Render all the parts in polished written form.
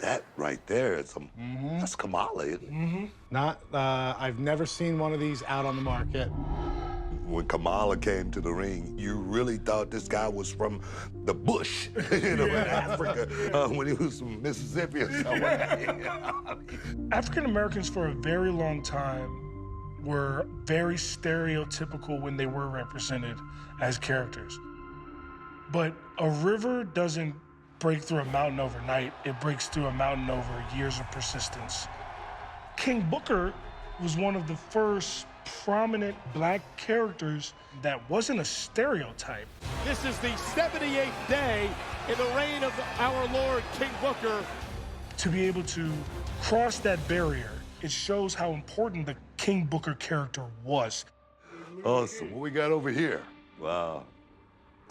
That right there is that's Kamala, isn't it? I've never seen one of these out on the market. When Kamala came to the ring, you really thought this guy was from the bush, in Africa, when he was from Mississippi or somewhere. African Americans for a very long time were very stereotypical when they were represented as characters. But a river doesn't break through a mountain overnight. It breaks through a mountain over years of persistence. King Booker was one of the first prominent black characters that wasn't a stereotype. This is the 78th day in the reign of our Lord King Booker. To be able to cross that barrier, it shows how important the King Booker character was. Awesome. What we got over here? Wow.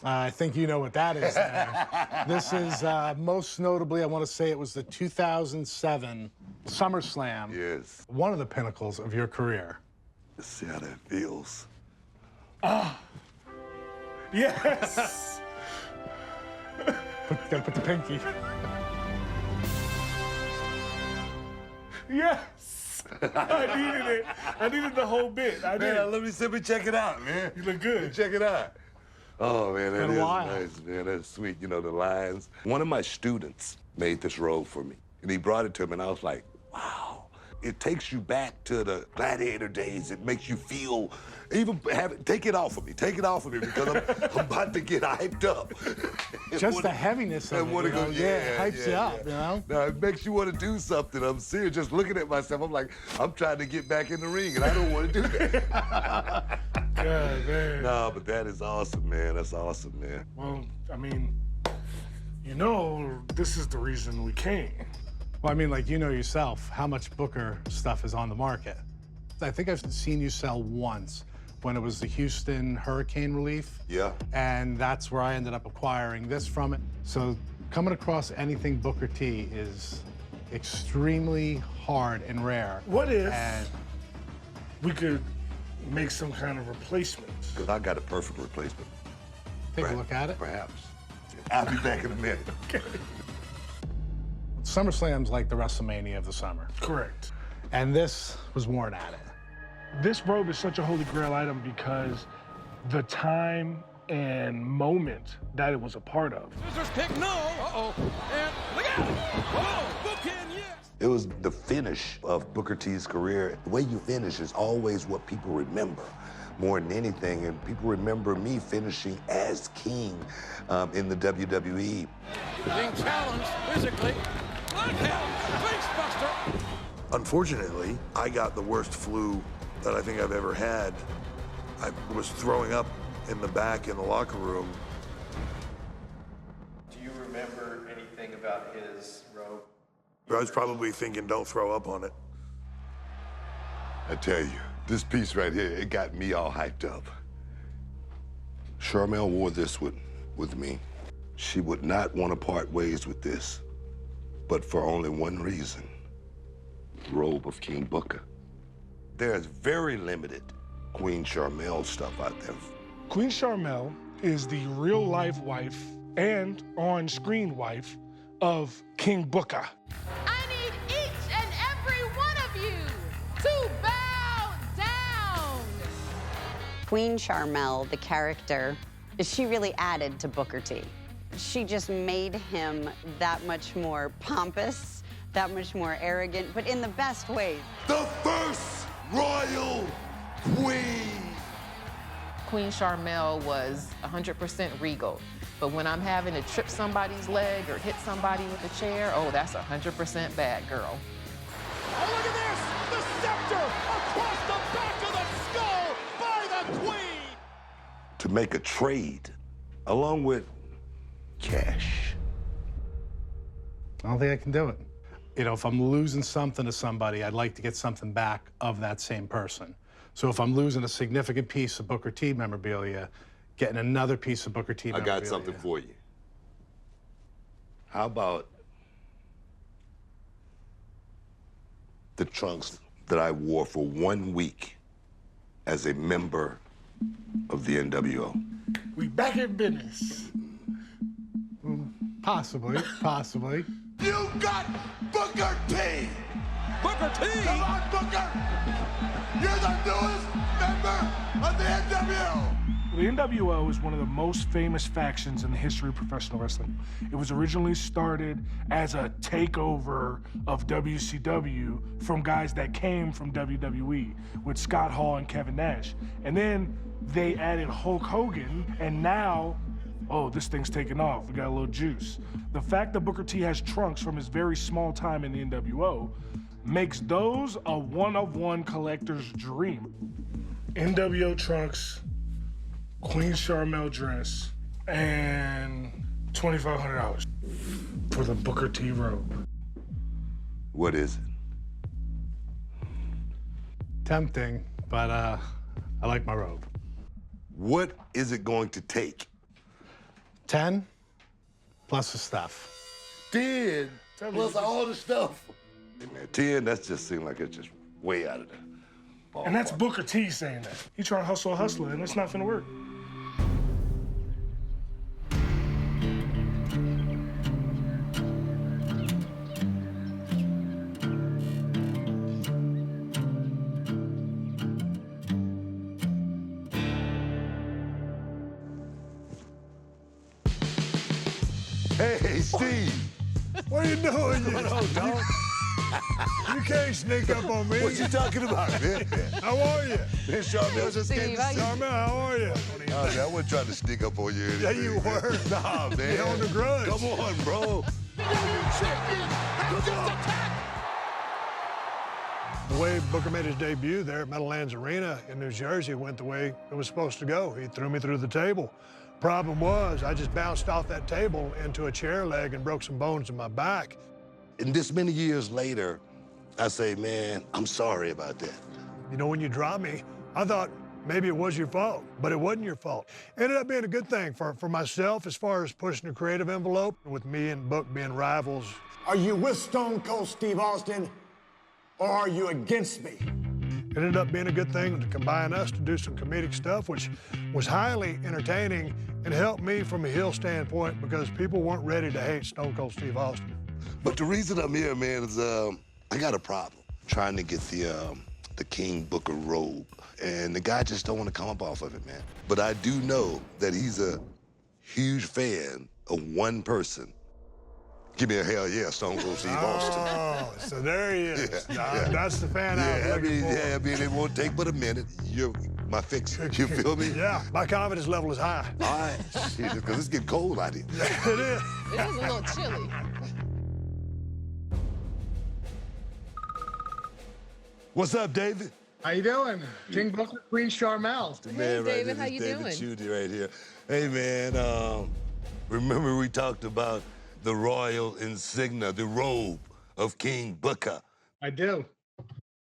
I think you know what that is now. This is most notably, I want to say it was the 2007 SummerSlam. Yes. One of the pinnacles of your career. Let's see how that feels. Yes! Gotta put the pinky. Yes! I needed it. I needed the whole bit. I did. Man, let me check it out, man. You look good. Check it out. Oh, man, that Been a is while. nice, man. That's sweet. You know, the lines. One of my students made this robe for me, and he brought it to me, and I was like, wow. It takes you back to the gladiator days. It makes you feel, take it off of me. Take it off of me, because I'm about to get hyped up. Just the heaviness of it, wanna you know? go, It hypes you up, you know? No, it makes you want to do something. I'm serious. Just looking at myself, I'm like, I'm trying to get back in the ring, and I don't want to do that. God, man. No, but that is awesome, man. That's awesome, man. Well, I mean, you know, this is the reason we came. Well, I mean, like, you know yourself how much Booker stuff is on the market. I think I've seen you sell once when it was the Houston hurricane relief. Yeah. And that's where I ended up acquiring this from it. So coming across anything Booker T is extremely hard and rare. What if And we could make some kind of replacement? Because I got a perfect replacement. take a look at it. Perhaps. I'll be back in a minute. Okay. SummerSlam's like the WrestleMania of the summer. Correct. And this was worn at it. This robe is such a holy grail item because the time and moment that it was a part of. Scissors kick, no. Uh-oh. And look out. Whoa, book in, yes. It was the finish of Booker T's career. The way you finish is always what people remember more than anything. And people remember me finishing as king in the WWE. Being challenged physically. Look out, face buster. Unfortunately, I got the worst flu that I think I've ever had. I was throwing up in the back in the locker room. Do you remember anything about his robe? I was probably thinking, don't throw up on it. I tell you, this piece right here, it got me all hyped up. Charmel wore this with me. She would not want to part ways with this, but for only one reason. Robe of King Booker. There's very limited Queen Charmel stuff out there. Queen Charmel is the real-life wife and on-screen wife of King Booker. I need each and every one of you to bow down. Queen Charmel, the character, she really added to Booker T. She just made him that much more pompous, that much more arrogant, but in the best way. The first royal queen. Queen Charmel was 100% regal. But when I'm having to trip somebody's leg or hit somebody with a chair, oh, that's 100% bad girl. Oh, look at this! The scepter across the back of the skull by the queen! To make a trade, along with cash. I don't think I can do it. You know, if I'm losing something to somebody, I'd like to get something back of that same person. So if I'm losing a significant piece of Booker T memorabilia, getting another piece of Booker T I memorabilia. got something for you. How about the trunks that I wore for 1 week as a member of the NWO? We back in business. Possibly, possibly. You got Booker T! Booker T! Come on, Booker! You're the newest member of the NWO! The NWO is one of the most famous factions in the history of professional wrestling. It was originally started as a takeover of WCW from guys that came from WWE with Scott Hall and Kevin Nash. And then they added Hulk Hogan, and now, oh, this thing's taking off. We got a little juice. The fact that Booker T has trunks from his very small time in the NWO makes those a one-of-one collector's dream. NWO trunks, Queen Charmel dress, and $2,500 for the Booker T robe. What is it? Tempting, but I like my robe. What is it going to take? 10 plus the stuff. 10 plus all the stuff. Hey, man, 10, that just seems like it's just way out of there. And that's Booker T saying that. He trying to hustle a hustler, and it's not gonna work. Hey, Steve. What are you doing? What's going on, dog? You can't sneak up on me. What you talking about, man? How are you? Man, Charmel just came to see me. Charmel, how are you? Oh, man, I wasn't trying to sneak up on you. Or Yeah, anything, you man. were. Nah, man. You held a grudge. Come on, bro. The way Booker made his debut there at Meadowlands Arena in New Jersey went the way it was supposed to go. He threw me through the table. Problem was, I just bounced off that table into a chair leg and broke some bones in my back. And this many years later, I say, man, I'm sorry about that. You know, when you dropped me, I thought maybe it was your fault, but it wasn't your fault. Ended up being a good thing for myself as far as pushing the creative envelope, with me and Book being rivals. Are you with Stone Cold Steve Austin, or are you against me? It ended up being a good thing to combine us to do some comedic stuff, which was highly entertaining and helped me from a heel standpoint because people weren't ready to hate Stone Cold Steve Austin. But the reason I'm here, man, is I got a problem trying to get the King Booker robe. And the guy just don't want to come up off of it, man. But I do know that he's a huge fan of one person. Give me a hell yeah, Stone Cold Steve Austin. Oh, so there he is. Yeah. That's the fan I was looking for. I mean, it won't take but a minute. You're my fixer. You feel me? Yeah, my confidence level is high. All right, because it's getting cold out here. It is. It is a little chilly. What's up, David? How you doing? King Booker, Queen Charmel. The man David, here, how this you David doing? Chudy right here. Hey, man, remember we talked about the royal insignia, the robe of King Booker? I do.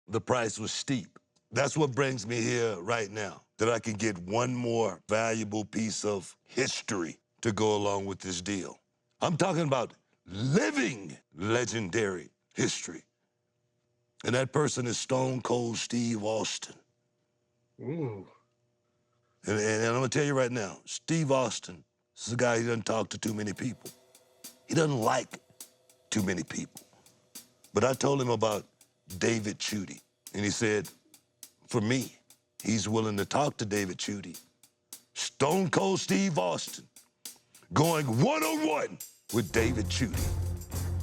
The price was steep. That's what brings me here right now, that I can get one more valuable piece of history to go along with this deal. I'm talking about living legendary history. And that person is Stone Cold Steve Austin. Ooh. And I'm gonna tell you right now, Steve Austin is a guy who doesn't talk to too many people. He doesn't like too many people. But I told him about David Chudy, and he said, for me, he's willing to talk to David Chudy. Stone Cold Steve Austin going one-on-one with David Chudy,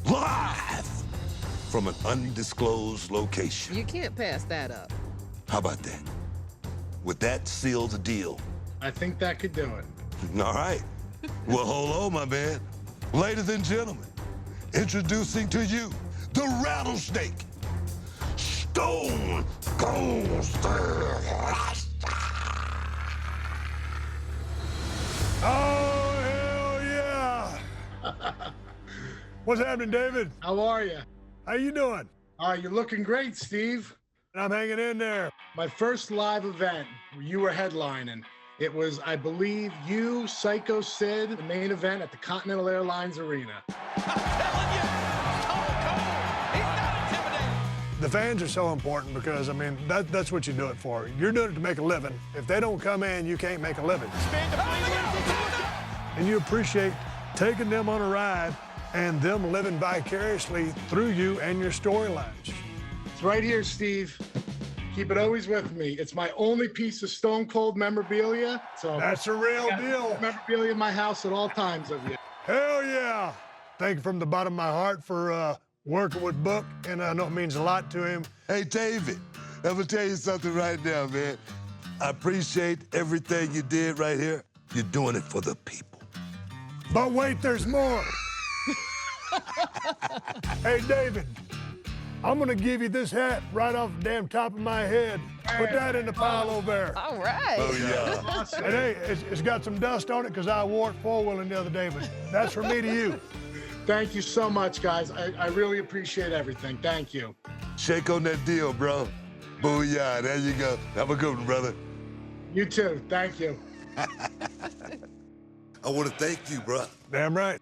live from an undisclosed location. You can't pass that up. How about that? Would that seal the deal? I think that could do it. All right. Well, hold on, my man. Ladies and gentlemen, introducing to you the rattlesnake, Stone Cold Steve Austin. Oh, hell yeah! What's happening, David? How are you? How you doing? You're looking great, Steve. I'm hanging in there. My first live event, you were headlining. It was, I believe, you, Psycho Sid, the main event at the Continental Airlines Arena. I'm telling you, Stone Cold, he's not intimidated. The fans are so important because, I mean, that's what you do it for. You're doing it to make a living. If they don't come in, you can't make a living. And you appreciate taking them on a ride and them living vicariously through you and your storylines. It's right here, Steve. Keep it always with me. It's my only piece of Stone Cold memorabilia. So That's a real deal. memorabilia in my house at all times of you. Hell yeah. Thank you from the bottom of my heart for working with Book, and I know it means a lot to him. Hey, David, I'm gonna tell you something right now, man. I appreciate everything you did right here. You're doing it for the people. But wait, there's more. Hey, David, I'm gonna give you this hat right off the damn top of my head. Put that in the pile over there. All right. Oh, yeah. And hey, it's got some dust on it because I wore it four-wheeling the other day, but that's from me to you. Thank you so much, guys. I really appreciate everything. Thank you. Shake on that deal, bro. Booyah, there you go. Have a good one, brother. You too. Thank you. I want to thank you, bro. Damn right.